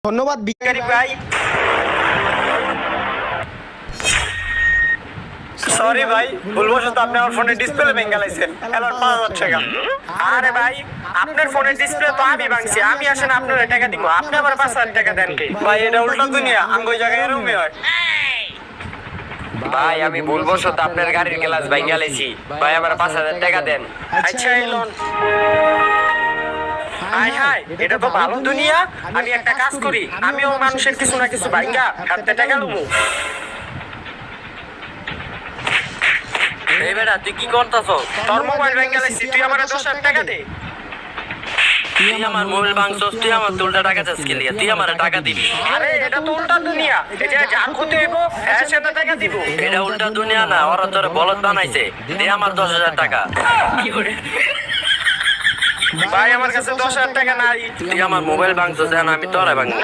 ধন্যবাদ ভিখারি ভাই। সরি ভাই, ভুলবশত আপনি আমার ফোনের ডিসপ্লে ভেঙে গেছে। এলার 5000 টাকা। আরে ভাই, আপনার ফোনের ডিসপ্লে তো আমি ভাঙছি, আমি আসেন আপনার টাকা দিব, আপনি আবার 5000 টাকা দেন কি? ভাই এটা উল্টা দুনিয়া, আমি ওই জায়গায় এরকমই হয়। ভাই আমি ভুলবশত আপনার গাড়ির গ্লাস ভাঙা লেছি, ভাই আমার 5000 টাকা দেন। আচ্ছা এলন। হাই হাই, এটা তো ভালো দুনিয়া। আমি একটা কাজ করি, আমিও মানুষের কিছু না কিছু ভাঙা হাতে টাকা লুমু। এই বেটা তুই কি করতাছস? তোর মোবাইল ভেঙে গেছে, তুই আমার 10,000 টাকা দে। তুই আমার মোবাইল ভাঙছস, তুই আমার উল্টা টাকা চাস কে লিয়া? তুই আমার টাকা দিবি। আরে এটা তো উল্টা দুনিয়া, এটা যার ক্ষতি হইব এর সাথে টাকা দিব। এটা উল্টা দুনিয়া না, ওরা তোরে বলদ বানাইছে। দে আমার 10,000 টাকা। ভাই আমার কাছে 10,000 টাকা নাই। তুই আমার মোবাইল ভাঙছস, জান আমি তোরে ভাঙবো।